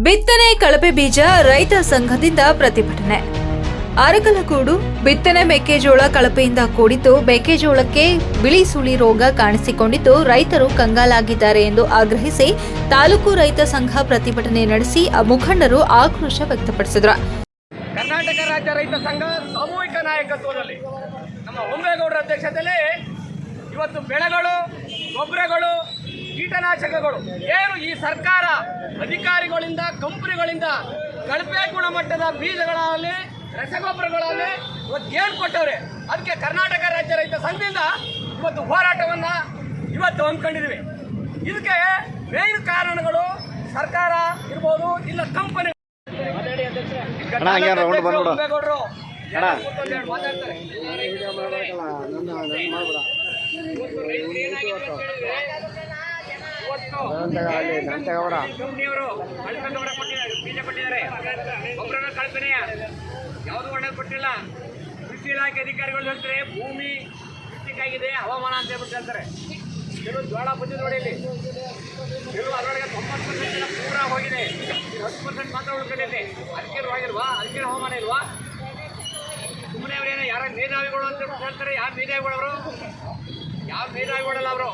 ಬಿತ್ತನೆ ಕಳಪೆ ಬೀಜ ರೈತ ಸಂಘದಿಂದ ಪ್ರತಿಭಟನೆ. ಅರಕಲಗೂಡು ಬಿತ್ತನೆ ಮೆಕ್ಕೆಜೋಳ ಕಳಪೆಯಿಂದ ಕೂಡಿದ್ದು ಮೆಕ್ಕೆಜೋಳಕ್ಕೆ ಬಿಳಿ ಸುಳಿ ರೋಗ ಕಾಣಿಸಿಕೊಂಡಿದ್ದು ರೈತರು ಕಂಗಾಲಾಗಿದ್ದಾರೆ ಎಂದು ಆಗ್ರಹಿಸಿ ತಾಲೂಕು ರೈತ ಸಂಘ ಪ್ರತಿಭಟನೆ ನಡೆಸಿ ಮುಖಂಡರು ಆಕ್ರೋಶ ವ್ಯಕ್ತಪಡಿಸಿದರು. ಕರ್ನಾಟಕ ರಾಜ್ಯ ರೈತ ಸಂಘ ಸಾಮೂಹಿಕ ನಾಯಕತ್ವದಲ್ಲಿ ನಮ್ಮ ಹೊಂಬೇಗೌಡರ ಅಧ್ಯಕ್ಷತೆಯಲ್ಲಿ ಇವತ್ತು ಬೆಳೆಗಳು, ಗೊಬ್ಬರಗಳು, ಕೀಟನಾಶಕಗಳು ಏನು ಈ ಸರ್ಕಾರ ಅಧಿಕಾರಿಗಳಿಂದ, ಕಂಪನಿಗಳಿಂದ ಕಳಪೆ ಗುಣಮಟ್ಟದ ಬೀಜಗಳಲ್ಲಿ, ರಸಗೊಬ್ಬರಗಳಲ್ಲಿ ಇವತ್ತು ಏನು ಕೊಟ್ಟವ್ರೆ, ಅದಕ್ಕೆ ಕರ್ನಾಟಕ ರಾಜ್ಯ ರೈತ ಸಂಘದಿಂದ ಇವತ್ತು ಹೋರಾಟವನ್ನು ಇವತ್ತು ಹಮ್ಮಿಕೊಂಡಿದ್ದೀವಿ. ಇದಕ್ಕೆ ಮೇನ್ ಕಾರಣಗಳು ಸರ್ಕಾರ ಇರ್ಬೋದು, ಇಲ್ಲ ಕಂಪನಿ. ಹೊಂಬೇಗೌಡರು ಮಾತಾಡ್ತಾರೆ. ಕಂಪನಿಯವರು ಬೀಜ ಕೊಟ್ಟಿದ್ದಾರೆ, ಗೊಬ್ಬರ ಕಲ್ಪನೆಯ ಯಾವುದು ಒಳ್ಳೆ ಕೊಟ್ಟಿಲ್ಲ. ಕೃಷಿ ಇಲಾಖೆ ಅಧಿಕಾರಿಗಳು ಹೇಳ್ತಾರೆ ಭೂಮಿ ಕೃಷಿಕಾಗಿದೆ, ಹವಾಮಾನ ಅಂತ ಹೇಳ್ಬಿಟ್ಟು ಹೇಳ್ತಾರೆ. ಕೆಲವು ಜೋಳ ಬುದ್ಧಿ ನೋಡಿ, ಇಲ್ಲಿ ಕೆಲವು ಅದರೊಳಗೆ 90% ಪೂರ ಹೋಗಿದೆ, 10% ಮಾತ್ರ ಉಳ್ಕೊಂಡಿದೆ. ಅದಕ್ಕೆ ಆಗಿಲ್ವಾ? ಅದಕ್ಕೆ ಹವಾಮಾನ ಇಲ್ವಾ? ಸುಮ್ಮನೆ ಅವರೇನು ಯಾರ ಮೇಧಾವಿಗಳು ಅಂತ ಹೇಳ್ತಾರೆ. ಯಾರು ಮೇಧಾವಿಗಳು ಅವರು? ಯಾವ ಮೇಧಾವಿಗಳಲ್ಲ ಅವರು,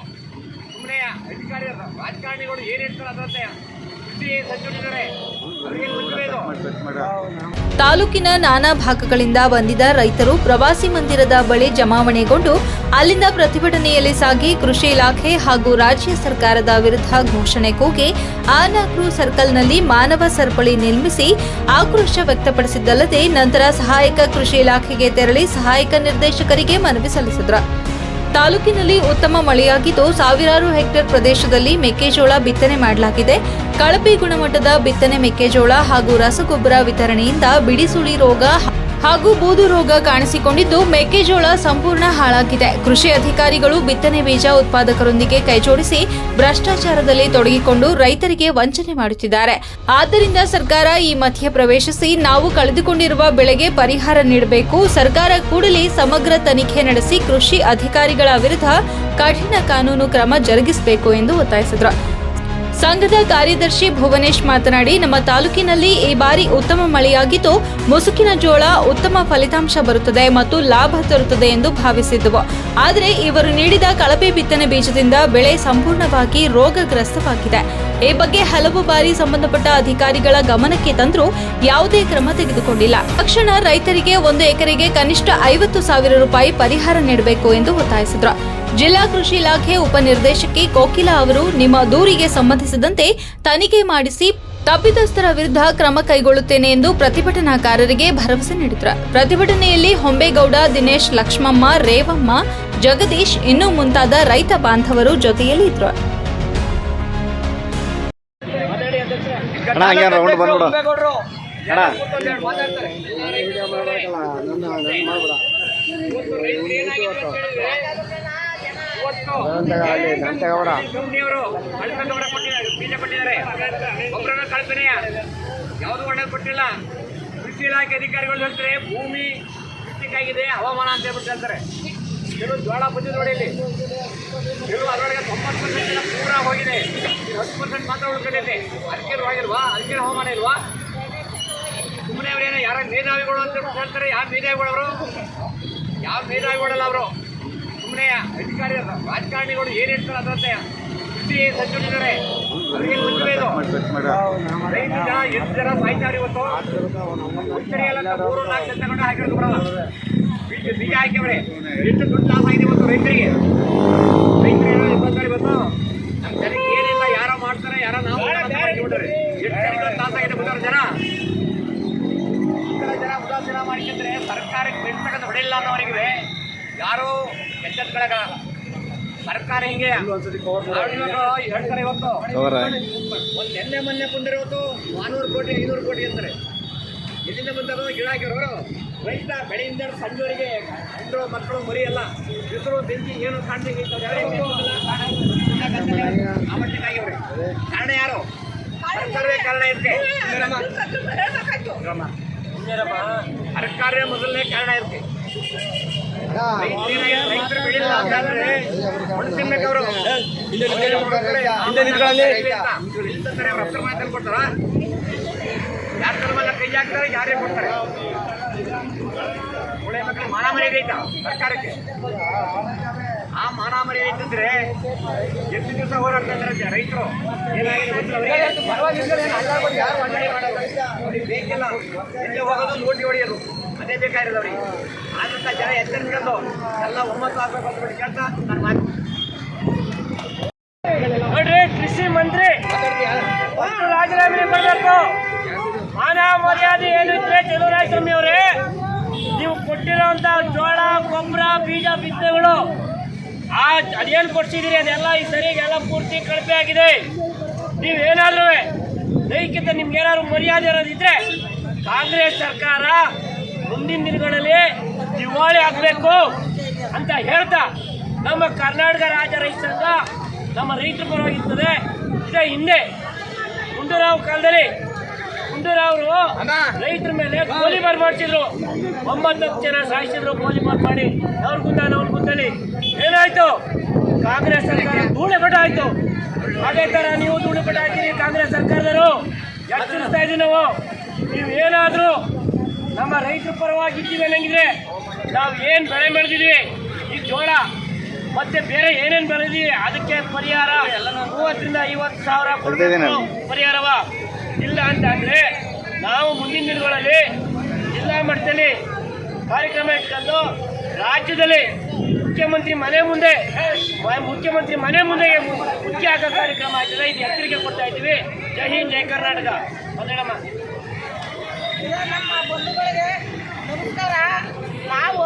ಸುಮ್ಮನೆ ಅಧಿಕಾರಿ ರಾಜಕಾರಣಿಗಳು ಏನು ಹೇಳ್ತಾರೆ ಅದರಂತೆ ಕೃಷಿ ಸಚಿವರಿದ್ದಾರೆ, ಅವರಿಗೆ ಗೊತ್ತಿಲ್ಲ ಇದು. ತಾಲೂಕಿನ ನಾನಾ ಭಾಗಗಳಿಂದ ಬಂದಿದ್ದ ರೈತರು ಪ್ರವಾಸಿ ಮಂದಿರದ ಬಳಿ ಜಮಾವಣೆಗೊಂಡು ಅಲ್ಲಿಂದ ಪ್ರತಿಭಟನೆಯಲ್ಲಿ ಸಾಗಿ ಕೃಷಿ ಇಲಾಖೆ ಹಾಗೂ ರಾಜ್ಯ ಸರ್ಕಾರದ ವಿರುದ್ಧ ಘೋಷಣೆ ಕೂಗಿ ಆನಾಕ್ರು ಸರ್ಕಲ್ನಲ್ಲಿ ಮಾನವ ಸರಪಳಿ ನಿರ್ಮಿಸಿ ಆಕ್ರೋಶ ವ್ಯಕ್ತಪಡಿಸಿದ್ದಲ್ಲದೆ ನಂತರ ಸಹಾಯಕ ಕೃಷಿ ಇಲಾಖೆಗೆ ತೆರಳಿ ಸಹಾಯಕ ನಿರ್ದೇಶಕರಿಗೆ ಮನವಿ ಸಲ್ಲಿಸಿದರು. ತಾಲೂಕಿನಲ್ಲಿ ಉತ್ತಮ ಮಳೆಯಾಗಿದ್ದು ಸಾವಿರಾರು ಹೆಕ್ಟೇರ್ ಪ್ರದೇಶದಲ್ಲಿ ಮೆಕ್ಕೆಜೋಳ ಬಿತ್ತನೆ ಮಾಡಲಾಗಿದೆ. ಕಳಪೆ ಗುಣಮಟ್ಟದ ಬಿತ್ತನೆ ಮೆಕ್ಕೆಜೋಳ ಹಾಗೂ ರಸಗೊಬ್ಬರ ವಿತರಣೆಯಿಂದ ಬಿಡಿಸುಳಿ ರೋಗ ಹಾಗೂ ಬೂದು ರೋಗ ಕಾಣಿಸಿಕೊಂಡಿದ್ದು ಮೆಕ್ಕೆಜೋಳ ಸಂಪೂರ್ಣ ಹಾಳಾಗಿದೆ. ಕೃಷಿ ಅಧಿಕಾರಿಗಳು ಬಿತ್ತನೆ ಬೀಜ ಉತ್ಪಾದಕರೊಂದಿಗೆ ಕೈಜೋಡಿಸಿ ಭ್ರಷ್ಟಾಚಾರದಲ್ಲಿ ತೊಡಗಿಕೊಂಡು ರೈತರಿಗೆ ವಂಚನೆ ಮಾಡುತ್ತಿದ್ದಾರೆ. ಆದ್ದರಿಂದ ಸರ್ಕಾರ ಈ ಮಧ್ಯ ಪ್ರವೇಶಿಸಿ ನಾವು ಕಳೆದುಕೊಂಡಿರುವ ಬೆಳೆಗೆ ಪರಿಹಾರ ನೀಡಬೇಕು. ಸರ್ಕಾರ ಕೂಡಲೇ ಸಮಗ್ರ ತನಿಖೆ ನಡೆಸಿ ಕೃಷಿ ಅಧಿಕಾರಿಗಳ ವಿರುದ್ಧ ಕಠಿಣ ಕಾನೂನು ಕ್ರಮ ಜರುಗಿಸಬೇಕು ಎಂದು ಒತ್ತಾಯಿಸಿದರು. ಸಂಘದ ಕಾರ್ಯದರ್ಶಿ ಭುವನೇಶ್ ಮಾತನಾಡಿ, ನಮ್ಮ ತಾಲೂಕಿನಲ್ಲಿ ಈ ಬಾರಿ ಉತ್ತಮ ಮಳೆಯಾಗಿದ್ದು ಮುಸುಕಿನ ಜೋಳ ಉತ್ತಮ ಫಲಿತಾಂಶ ಬರುತ್ತದೆ ಮತ್ತು ಲಾಭ ತರುತ್ತದೆ ಎಂದು ಭಾವಿಸಿದ್ದವು. ಆದರೆ ಇವರು ನೀಡಿದ ಕಳಪೆ ಬಿತ್ತನೆ ಬೀಜದಿಂದ ಬೆಳೆ ಸಂಪೂರ್ಣವಾಗಿ ರೋಗಗ್ರಸ್ತವಾಗಿದೆ. ಈ ಬಗ್ಗೆ ಹಲವು ಬಾರಿ ಸಂಬಂಧಪಟ್ಟ ಅಧಿಕಾರಿಗಳ ಗಮನಕ್ಕೆ ತಂದರೂ ಯಾವುದೇ ಕ್ರಮ ತೆಗೆದುಕೊಂಡಿಲ್ಲ. ತಕ್ಷಣ ರೈತರಿಗೆ 1 ಎಕರೆಗೆ ಕನಿಷ್ಠ 50,000 ರೂಪಾಯಿ ಪರಿಹಾರ ನೀಡಬೇಕು ಎಂದು ಒತ್ತಾಯಿಸಿದರು. ಜಿಲ್ಲಾ ಕೃಷಿ ಇಲಾಖೆ ಉಪನಿರ್ದೇಶಕಿ ಕೋಕಿಲಾ ಅವರು ನಿಮ್ಮ ದೂರಿಗೆ ಸಂಬಂಧಿಸಿದಂತೆ ತನಿಖೆ ಮಾಡಿಸಿ ತಪ್ಪಿತಸ್ಥರ ವಿರುದ್ಧ ಕ್ರಮ ಕೈಗೊಳ್ಳುತ್ತೇನೆ ಎಂದು ಪ್ರತಿಭಟನಾಕಾರರಿಗೆ ಭರವಸೆ ನೀಡಿದರು. ಪ್ರತಿಭಟನೆಯಲ್ಲಿ ಹೊಂಬೇಗೌಡ, ದಿನೇಶ್, ಲಕ್ಷ್ಮಮ್ಮ, ರೇವಮ್ಮ, ಜಗದೀಶ್ ಇನ್ನೂ ಮುಂತಾದ ರೈತ ಬಾಂಧವರು ಜೊತೆಯಲ್ಲಿ ಇದ್ರು. ಕಂಪನಿಯವರು ಬೀಜ ಕೊಟ್ಟಿದ್ದಾರೆ, ಗೊಬ್ಬರ ಕಲ್ಪನೆಯ ಯಾವುದು ಒಳ್ಳೆ ಕೊಟ್ಟಿಲ್ಲ. ಕೃಷಿ ಇಲಾಖೆ ಅಧಿಕಾರಿಗಳು ಹೇಳ್ತಾರೆ ಭೂಮಿ ಕೃಷಿಕಾಗಿದೆ, ಹವಾಮಾನ ಅಂತ ಹೇಳ್ಬಿಟ್ಟು ಹೇಳ್ತಾರೆ. ಕೆಲವು ಜೋಳ ಬುದ್ಧಿ ನೋಡಿ, ಇಲ್ಲಿ ಕೆಲವು ಅದರೊಳಗೆ 90% ಪೂರ ಹೋಗಿದೆ, 10% ಮಾತ್ರ ಉಳ್ಕೊಂಡಿದೆ. ಅದಕ್ಕೆ ಆಗಿಲ್ವಾ? ಅದಕ್ಕೆ ಹವಾಮಾನ ಇಲ್ವಾ? ಸುಮ್ಮನೆ ಅವರೇನು ಯಾರ ಮೇಧಾವಿಗಳು ಅಂತ ಹೇಳ್ತಾರೆ. ಯಾರು ಮೇಧಾವಿಗಳು ಅವರು? ಯಾವ ಮೇಧಾವಿಗಳಲ್ಲ ಅವರು, ಸುಮ್ಮನೆ ಅಧಿಕಾರಿ ರಾಜಕಾರಣಿಗಳು ಏನು ಹೇಳ್ತಾರೆ ಅದರಂತೆ ಕೃಷಿ ಸಚಿವರಿದ್ದಾರೆ, ಅವರಿಗೆ ಗೊತ್ತಿಲ್ಲ ಇದು. ರೈತ ಜನ ಎಷ್ಟು ಜನ ಸಾಯ್ತಾರೆ ಇವತ್ತು. ಎಲ್ಲ 3-4 ಲಕ್ಷ ತಗೊಂಡು ಹಾಕಿರೋದು ಬರಲ್ಲ, ಬೀಜ ಹಾಕಿವ್ರೆ. ಎಷ್ಟು ದುಡ್ಡು ಲಾಸ್ ಆಗಿದೆ ಇವತ್ತು ರೈತರಿಗೆ. ಇವತ್ತು ನಮ್ಮ ಜನಕ್ಕೆ ಏನಿಲ್ಲ, ಯಾರೋ ಮಾಡ್ತಾರೆ, ಯಾರೋ ನಾವು ಬಿಡ್ತಾರೆ. ಎಷ್ಟು ಜನಕ್ಕೆ ಲಾಸ್ ಆಗಿದೆ ಗೊತ್ತಾರ ಜನ. ಜನ ಉದಾಸೀನ ಮಾಡಿದ್ರೆ ಸರ್ಕಾರಕ್ಕೆ ಬೆಳ್ತಕ್ಕಂಥ ಹೊಡೆಯಿಲ್ಲ ಅನ್ನೋವರೆಗಿದೆ ಯಾರು ಎಚ್ಚೆತ್ಕೊಳ್ಳ. ಸರ್ಕಾರ ಹಿಂಗೆ ಹೇಳ್ತಾರೆ. ಇವತ್ತು ಒಂದು ಮೊನ್ನೆ ಬಂದರೆ ಇವತ್ತು 400 ಕೋಟಿ 500 ಕೋಟಿ ಅಂತಾರೆ. ಎಲ್ಲಿಂದ ಬಂದಾಗ ಗಿಡ ಹಾಕಿರೋರು ರೈತ ಬೆಳೆಯಿಂದ ಸಂಜೆವರೆಗೆ ಹೆಣ್ಣು ಮಕ್ಕಳು ಮರಿ ಎಲ್ಲ ಹೆಸರು ಬೆಂಕಿ ಏನು ಕಾಣ್ಲಿಕ್ಕೆ ಆ ಮಟ್ಟಿಗೆ ಆಗಿವ್ರಿ. ಕಾರಣ ಯಾರು? ಸರ್ಕಾರವೇ ಕಾರಣ. ಇದಕ್ಕೆ ಸರ್ಕಾರವೇ ಮೊದಲನೇ ಕಾರಣ. ಇದಕ್ಕೆ ರೈತರು ಬೆಳೆಯಿಲ್ಲ ಅಂತಂದ್ರೆ ತಿನ್ಬೇಕವರು ಹಿಂದೆ ನಿಂತ್ಕೊಳ್ಳಿ. ರೊಕ್ಕ ಮಾತನ್ನು ಕೊಡ್ತಾರ. ಕೈ ಹಾಕ್ತಾರೆ, ಯಾರೇ ಕೊಡ್ತಾರೆ. ಒಳ್ಳೆ ಮಕ್ಕಳು ಮಾನ ಮರ್ಯಾದೆ ಐತಾ ಸರ್ಕಾರಕ್ಕೆ? ಆ ಮಾನ ಮರ್ಯಾದೆ ಐತಂದ್ರೆ ಎಷ್ಟು ದಿವಸ ಹೋರಾಡ್ತಾ ಇದ್ದಾರೆ ರೈತರು? ಏನಾಗಿದೆ ಅವ್ರಿಗೆ ಬೇಕಿಲ್ಲ, ಎಲ್ಲಿ ಹೋಗೋದು ಲೂಟಿ ಹೊಡೆಯೋದು, ಅದೇ ಬೇಕಾಗಿರೋದು ಅವ್ರಿಗೆ. ಆದ್ರಿಂದ ಜನ ಎಚ್ಚರಿಸ್ಕೊಂಡು ಎಲ್ಲ ಒಮ್ಮತ್ತು ಆಗ್ಬೇಕು ಅಂತ ಬಿಟ್ಟು ಕೇಳ್ತಾ ನಾನು ಮಾತು. ನೋಡ್ರಿ, ಕೃಷಿ ಮಂತ್ರಿ ರಾಜೀನಾಮೆ ಮಾಡಬೇಕು. ಮಾನ ಮರ್ಯಾದೆ ಏನು ಇದ್ರೆ ಚಲುವರಾಯಸ್ವಾಮಿ ಅವರೇ, ನೀವು ಕೊಟ್ಟಿರೋಂಥ ಜೋಳ, ಗೊಬ್ಬರ, ಬೀಜ, ಬಿತ್ತನೆಗಳು ಅದೇನು ಕೊಡ್ಸಿದ್ದೀರಿ ಅದೆಲ್ಲ ಈ ಸರಿಗೆಲ್ಲ ಪೂರ್ತಿ ಕಳಪೆ ಆಗಿದೆ. ನೀವೇನಾದ್ರೂ ದೈಹಿಕತೆ ನಿಮ್ಗೇನಾದ್ರು ಮರ್ಯಾದೆ ಇರೋದಿದ್ರೆ ಕಾಂಗ್ರೆಸ್ ಸರ್ಕಾರ ಮುಂದಿನ ದಿನಗಳಲ್ಲಿ ದಿವಾಳಿ ಆಗಬೇಕು ಅಂತ ಹೇಳ್ತಾ ನಮ್ಮ ಕರ್ನಾಟಕ ರಾಜ್ಯ ರೈತ ಸಂಘ ನಮ್ಮ ರೈತರ ಪರವಾಗಿರ್ತದೆ. ಇದೇ ಹಿಂದೆ ಗುಂಡೂರಾವ್ ಕಾಲದಲ್ಲಿ ಗುಂಡೂರಾವ್ರು ರೈತರ ಮೇಲೆ ಗೋಲಿಬಾರ್ ಮಾಡ್ತಿದ್ರು, 9 ಜನ ಸಾಯಿಸಿದ್ರು ಗೋಲಿಬಾರ್ ಮಾಡಿ. ಅವ್ರ ಗುಂದಲ್ಲಿ ಏನಾಯ್ತು? ಕಾಂಗ್ರೆಸ್ ಸರ್ಕಾರ ಧೂಳುಪಟ ಆಯ್ತು. ಅದೇ ತರ ನೀವು ಧೂಳುಪಟ ಹಾಕಿರಿ ಕಾಂಗ್ರೆಸ್ ಸರ್ಕಾರದವರು. ಎಚ್ಚರಿಸ್ತಾ ಇದ್ದೀವಿ ನಾವು, ನೀವೇನಾದ್ರೂ ನಮ್ಮ ರೈತರ ಪರವಾಗಿದ್ದೀವಿ ಅನ್ನಂಗಿದ್ರೆ ನಾವು ಏನು ಬೆಳೆ ಬೆಳೆದಿದ್ವಿ, ಈ ಜೋಳ ಮತ್ತೆ ಬೇರೆ ಏನೇನು ಬೆಳೆದಿವಿ ಅದಕ್ಕೆ ಪರಿಹಾರ 30 ರಿಂದ 50 ಸಾವಿರ ಕೊಡಬೇಕು ಪರಿಹಾರವ. ಇಲ್ಲ ಅಂತ ಅಂದ್ರೆ ನಾವು ಮುಂದಿನ ದಿನಗಳಲ್ಲಿ ಜಿಲ್ಲಾ ಮಟ್ಟದಲ್ಲಿ ಕಾರ್ಯಕ್ರಮ ಇಟ್ಕೊಂಡು ರಾಜ್ಯದಲ್ಲಿ ಮುಖ್ಯಮಂತ್ರಿ ಮನೆ ಮುಂದೆ ಮುಖ್ಯ ಆಗೋ ಕಾರ್ಯಕ್ರಮ ಆಗ್ತದೆ. ಇದು ಎಚ್ಚರಿಕೆ ಕೊಡ್ತಾ ಇದ್ದೀವಿ. ಜೈ ಹಿಂದ್, ಜೈ ಕರ್ನಾಟಕ. ನಮ್ಮ ಬಂಧುಗಳಿಗೆ ನಮಸ್ಕಾರ. ನಾವು